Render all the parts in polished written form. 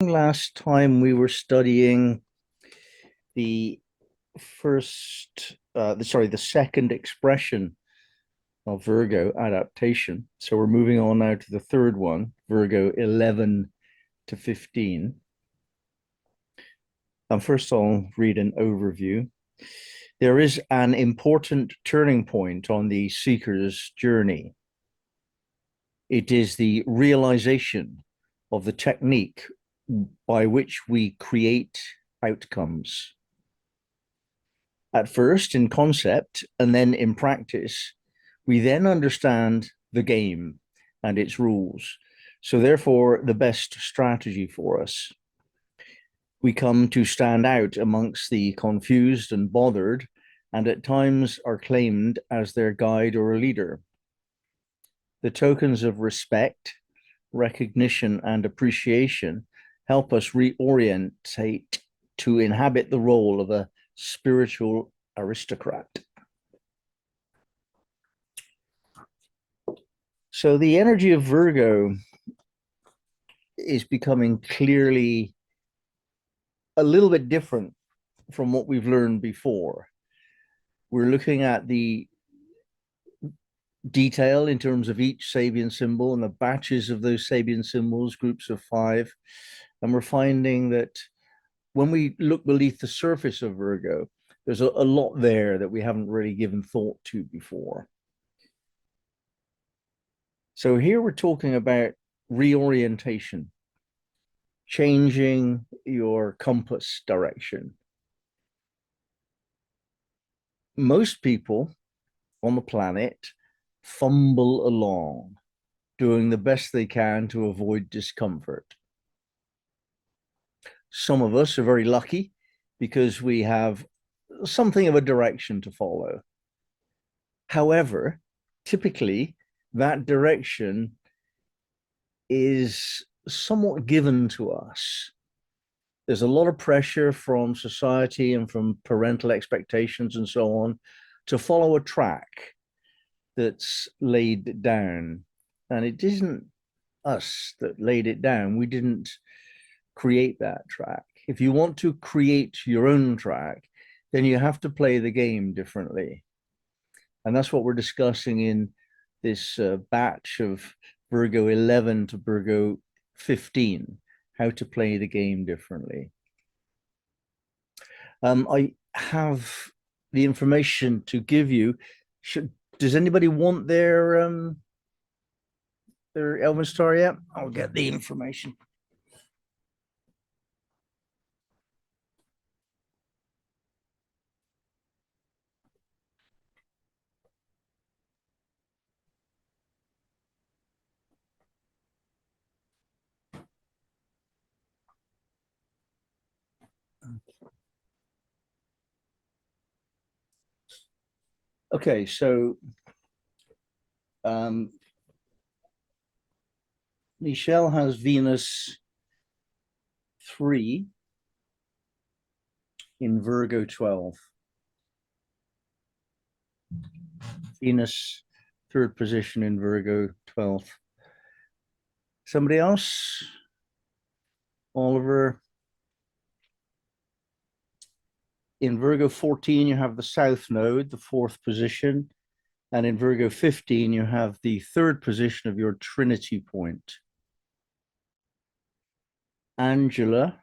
last time we were studying the the second expression of Virgo adaptation. So we're moving on now to the third one, Virgo 11 to 15. And first I'll read an overview. There is an important turning point on the seeker's journey. It is the realization of the technique by which we create outcomes. At first in concept and then in practice, we then understand the game and its rules. So therefore, the best strategy for us. We come to stand out amongst the confused and bothered, and at times are claimed as their guide or leader. The tokens of respect, recognition, and appreciation help us reorientate to inhabit the role of a spiritual aristocrat. So the energy of Virgo is becoming clearly a little bit different from what we've learned before. We're looking at the detail in terms of each Sabian symbol and the batches of those Sabian symbols, groups of 5. And we're finding that when we look beneath the surface of Virgo, there's a lot there that we haven't really given thought to before. So here we're talking about reorientation, changing your compass direction. Most people on the planet fumble along, doing the best they can to avoid discomfort. Some of us are very lucky because we have something of a direction to follow. However, typically that direction is somewhat given to us. There's a lot of pressure from society and from parental expectations and so on to follow a track that's laid down. And it isn't us that laid it down. We didn't create that track. If you want to create your own track, then you have to play the game differently. And that's what we're discussing in this batch of Virgo 11 to Virgo 15, how to play the game differently. I have the information to give you. Does anybody want their Elven Star yet? I'll get the information. Okay, so Michelle has Venus 3 in Virgo 12. Venus, 3rd position in Virgo 12. Somebody else? Oliver. In Virgo 14, you have the South Node, the 4th position. And in Virgo 15, you have the 3rd position of your Trinity point. Angela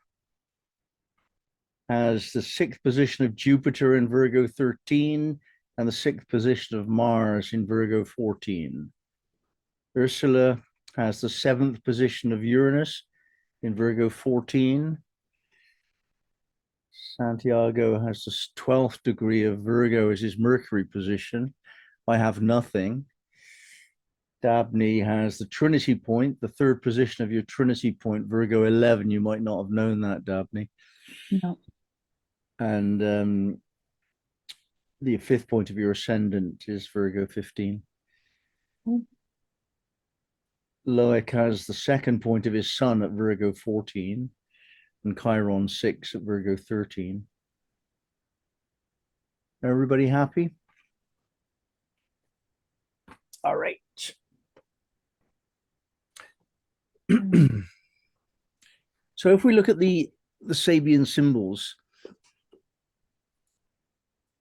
has the 6th position of Jupiter in Virgo 13 and the 6th position of Mars in Virgo 14. Ursula has the 7th position of Uranus in Virgo 14. Santiago has the 12th degree of Virgo as his Mercury position. I have nothing. Dabney has the Trinity point, the 3rd position of your Trinity point, Virgo 11. You might not have known that, Dabney. No. And the 5th point of your ascendant is Virgo 15. Loic has the 2nd point of his sun at Virgo 14 and Chiron 6 at Virgo 13. Everybody happy? All right. So if we look at the Sabian symbols,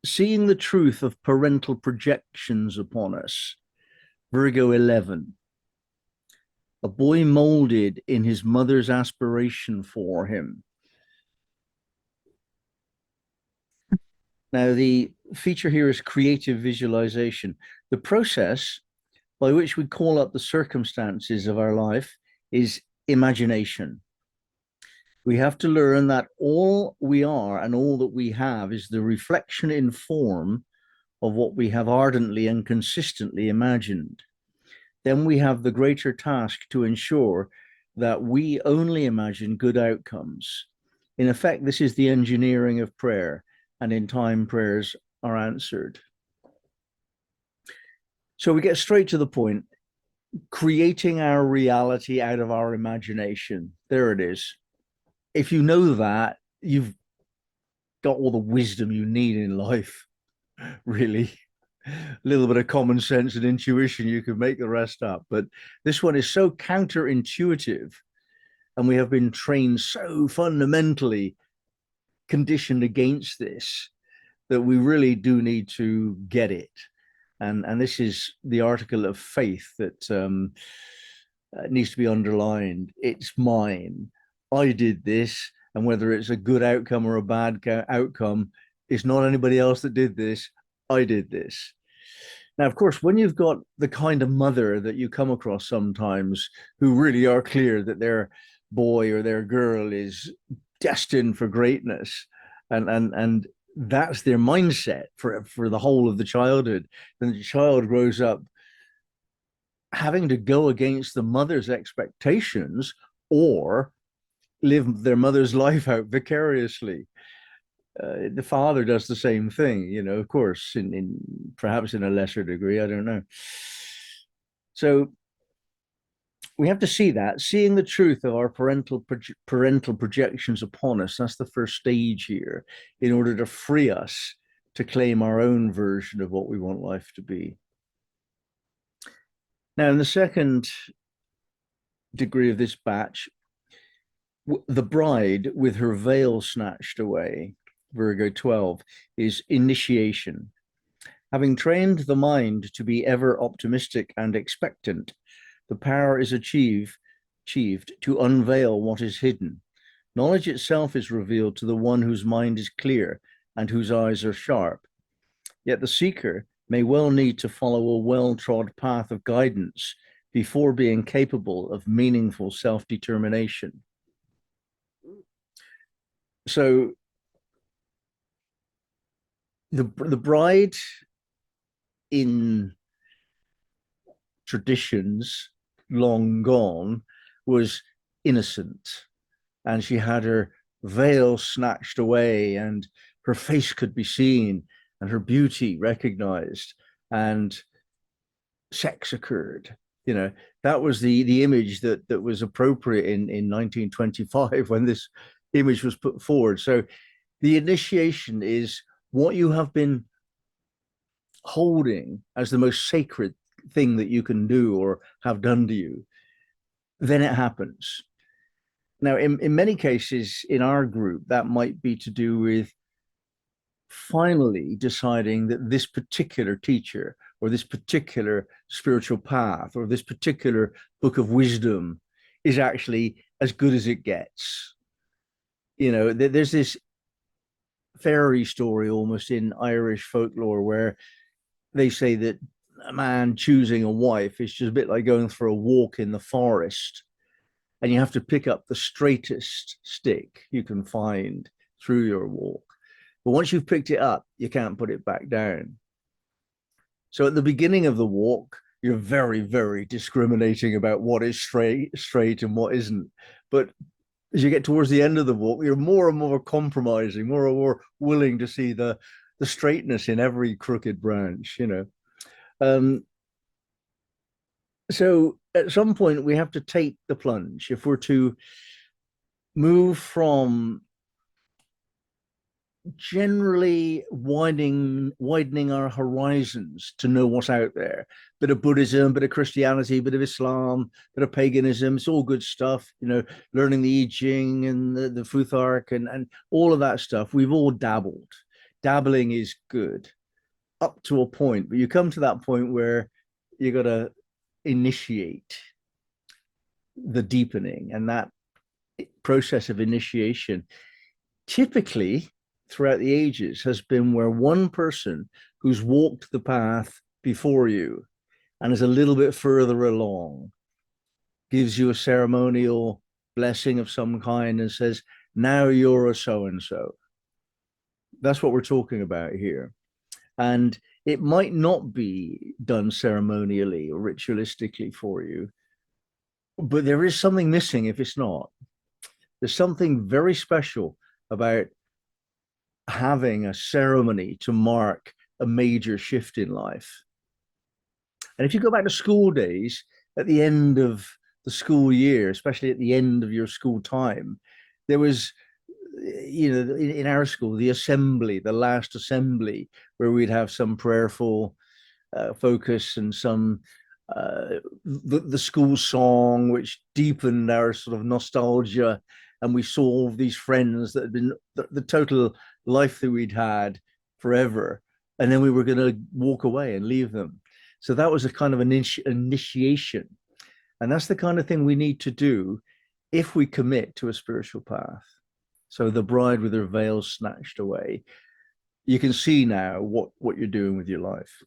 seeing the truth of parental projections upon us, Virgo 11, a boy molded in his mother's aspiration for him. Now, the feature here is creative visualization. The process by which we call up the circumstances of our life is imagination. We have to learn that all we are and all that we have is the reflection in form of what we have ardently and consistently imagined. Then we have the greater task to ensure that we only imagine good outcomes. In effect, this is the engineering of prayer, and in time, prayers are answered. So we get straight to the point, creating our reality out of our imagination. There it is. If you know that, you've got all the wisdom you need in life, really. A little bit of common sense and intuition, you can make the rest up. But this one is so counterintuitive, and we have been trained so fundamentally conditioned against this that we really do need to get it. And this is the article of faith that needs to be underlined. It's mine. I did this, and whether it's a good outcome or a bad outcome, it's not anybody else that did this. I did this. Now, of course, when you've got the kind of mother that you come across sometimes who really are clear that their boy or their girl is destined for greatness, and that's their mindset for the whole of the childhood, then the child grows up having to go against the mother's expectations or live their mother's life out vicariously. The father does the same thing, you know, of course, in perhaps in a lesser degree, I don't know. So we have to see that, seeing the truth of our parental projections upon us. That's the first stage here, in order to free us to claim our own version of what we want life to be. Now, in the second degree of this batch, the bride with her veil snatched away, Virgo 12, is initiation. Having trained the mind to be ever optimistic and expectant, the power is achieved to unveil what is hidden. Knowledge itself is revealed to the one whose mind is clear and whose eyes are sharp. Yet the seeker may well need to follow a well-trod path of guidance before being capable of meaningful self-determination. So the bride in traditions long gone was innocent, and she had her veil snatched away, and her face could be seen, and her beauty recognized, and sex occurred. You know, that was the image that was appropriate in 1925 when this image was put forward. So the initiation is what you have been holding as the most sacred thing that you can do or have done to you. Then it happens. Now, in many cases in our group, that might be to do with finally deciding that this particular teacher or this particular spiritual path or this particular book of wisdom is actually as good as it gets. You know, there's this fairy story almost in Irish folklore where they say that a man choosing a wife is just a bit like going for a walk in the forest, and you have to pick up the straightest stick you can find through your walk. But once you've picked it up, you can't put it back down. So at the beginning of the walk, you're very, very discriminating about what is straight and what isn't. But as you get towards the end of the walk, you're more and more compromising, more and more willing to see the straightness in every crooked branch, you know. So at some point, we have to take the plunge. If we're to move from generally widening our horizons to know what's out there. Bit of Buddhism, bit of Christianity, bit of Islam, bit of paganism. It's all good stuff. Learning the I Ching and the Futhark and all of that stuff. We've all dabbled. Dabbling is good up to a point, but you come to that point where you got to initiate the deepening, and that process of initiation typically throughout the ages has been where one person who's walked the path before you and is a little bit further along gives you a ceremonial blessing of some kind and says, now you're a so and so. That's what we're talking about here. And it might not be done ceremonially or ritualistically for you, but there is something missing if it's not. There's something very special about having a ceremony to mark a major shift in life. And if you go back to school days, at the end of the school year, especially at the end of your school time, there was, in our school, the assembly, the last assembly, where we'd have some prayerful focus and some the school song, which deepened our sort of nostalgia. And we saw all these friends that had been the total life that we'd had forever. And then we were going to walk away and leave them. So that was a kind of an initiation. And that's the kind of thing we need to do if we commit to a spiritual path. So the bride with her veil snatched away. You can see now what you're doing with your life.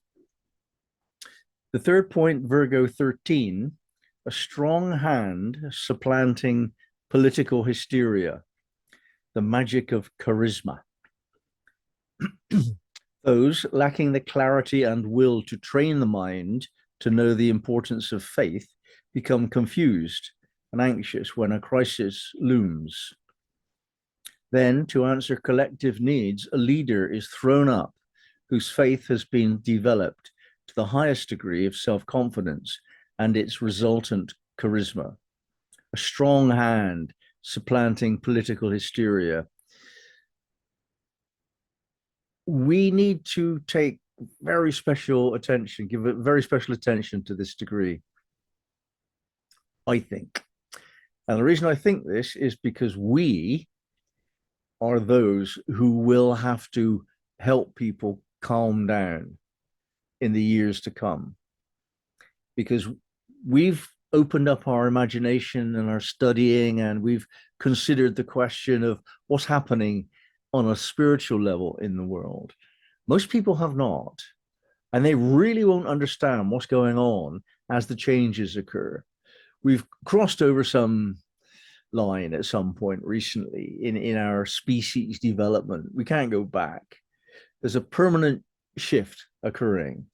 The third point, Virgo 13, a strong hand supplanting political hysteria, the magic of charisma. Those lacking the clarity and will to train the mind to know the importance of faith become confused and anxious when a crisis looms. Then, to answer collective needs, a leader is thrown up whose faith has been developed to the highest degree of self-confidence and its resultant charisma. A strong hand supplanting political hysteria. We need to take very special attention, give it very special attention to this degree, I think. And the reason I think this is because we are those who will have to help people calm down in the years to come. Because we've opened up our imagination and our studying, and we've considered the question of what's happening on a spiritual level in the world. Most people have not, and they really won't understand what's going on as the changes occur. We've crossed over some line at some point recently in our species development. We can't go back. There's a permanent shift occurring.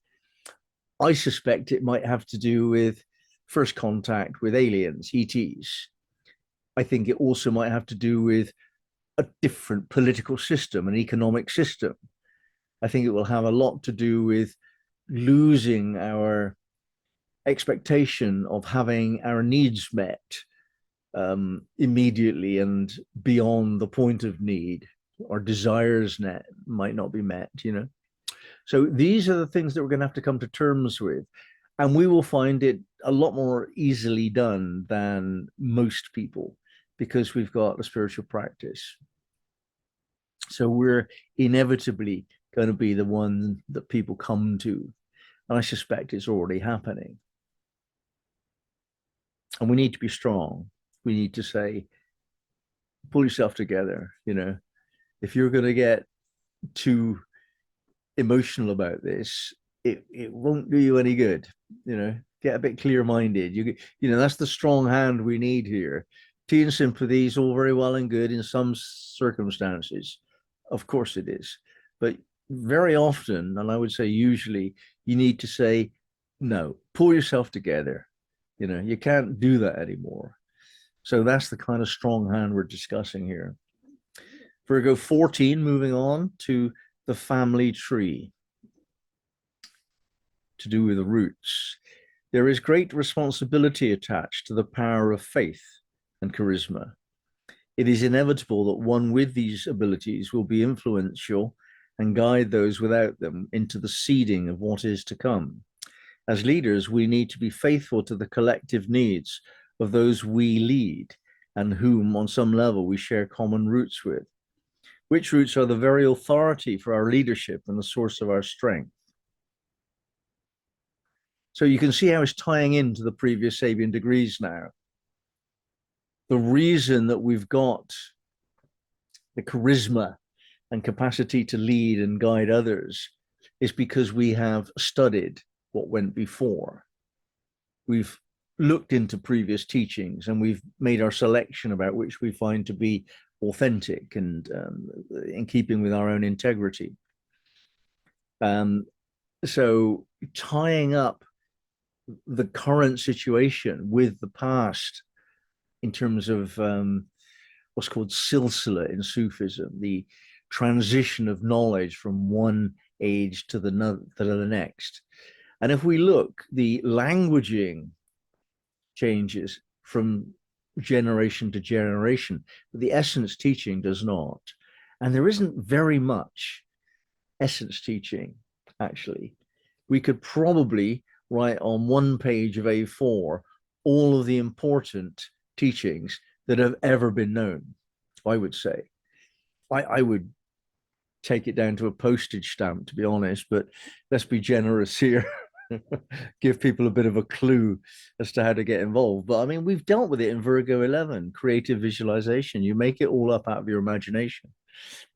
I suspect it might have to do with first contact with aliens, ETs. I think it also might have to do with a different political system, an economic system. I think it will have a lot to do with losing our expectation of having our needs met immediately and beyond the point of need. Our desires might not be met, So these are the things that we're going to have to come to terms with. And we will find it a lot more easily done than most people because we've got a spiritual practice. So we're inevitably going to be the one that people come to. And I suspect it's already happening. And we need to be strong. We need to say, pull yourself together. If you're going to get too emotional about this, it won't do you any good. Get a bit clear-minded. That's the strong hand we need here. Tea and sympathy is all very well and good in some circumstances. Of course it is. But very often, and I would say usually, you need to say, no, pull yourself together. You can't do that anymore. So that's the kind of strong hand we're discussing here. Virgo 14, moving on to the family tree, to do with the roots. There is great responsibility attached to the power of faith and charisma. It is inevitable that one with these abilities will be influential and guide those without them into the seeding of what is to come. As leaders, we need to be faithful to the collective needs of those we lead and whom, on some level, we share common roots with, which roots are the very authority for our leadership and the source of our strength. So you can see how it's tying into the previous Sabian degrees now. The reason that we've got the charisma and capacity to lead and guide others is because we have studied what went before. We've looked into previous teachings and we've made our selection about which we find to be authentic and in keeping with our own integrity. So tying up the current situation with the past in terms of what's called silsila in Sufism, the transition of knowledge from one age to the next. And if we look, the languaging changes from generation to generation, but the essence teaching does not. And there isn't very much essence teaching, actually. We could probably write on one page of A4 all of the important teachings that have ever been known, I would say. I would take it down to a postage stamp, to be honest, but let's be generous here. Give people a bit of a clue as to how to get involved. But I mean, we've dealt with it in Virgo 11, creative visualization. You make it all up out of your imagination.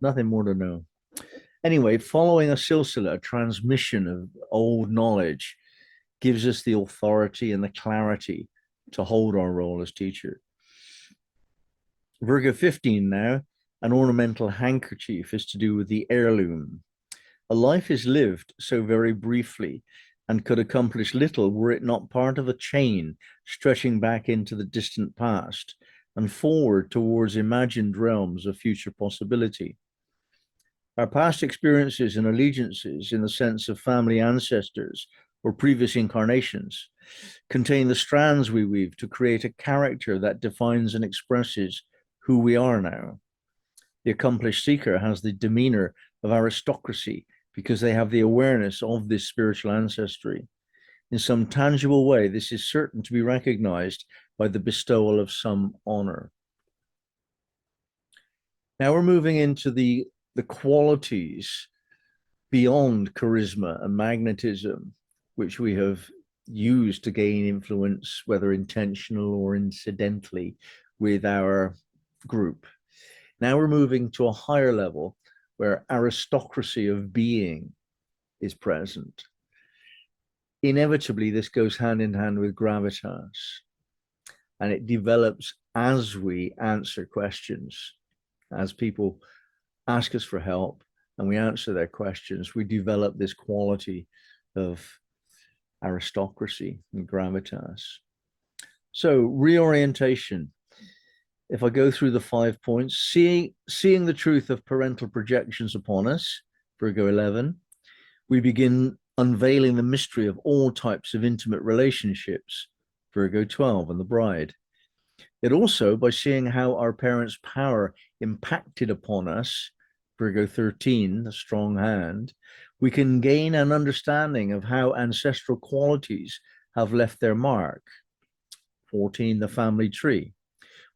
Nothing more to know. Anyway, following a silsila, a transmission of old knowledge, gives us the authority and the clarity to hold our role as teacher. Virgo 15 now, an ornamental handkerchief is to do with the heirloom. A life is lived so very briefly and could accomplish little were it not part of a chain stretching back into the distant past and forward towards imagined realms of future possibility. Our past experiences and allegiances in the sense of family ancestors or previous incarnations contain the strands we weave to create a character that defines and expresses who we are now. The accomplished seeker has the demeanor of aristocracy because they have the awareness of this spiritual ancestry. In some tangible way, this is certain to be recognized by the bestowal of some honor. Now we're moving into the qualities beyond charisma and magnetism, which we have used to gain influence, whether intentional or incidentally, with our group. Now we're moving to a higher level where aristocracy of being is present. Inevitably, this goes hand in hand with gravitas, and it develops as we answer questions. As people ask us for help and we answer their questions, we develop this quality of aristocracy and gravitas. So reorientation. If I go through the 5 points, seeing the truth of parental projections upon us, Virgo 11, we begin unveiling the mystery of all types of intimate relationships, Virgo 12, and the bride. Yet also by seeing how our parents' power impacted upon us, Virgo 13, the strong hand, we can gain an understanding of how ancestral qualities have left their mark, 14, the family tree.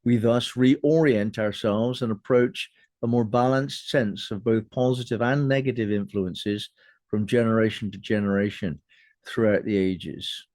We thus reorient ourselves and approach a more balanced sense of both positive and negative influences from generation to generation throughout the ages.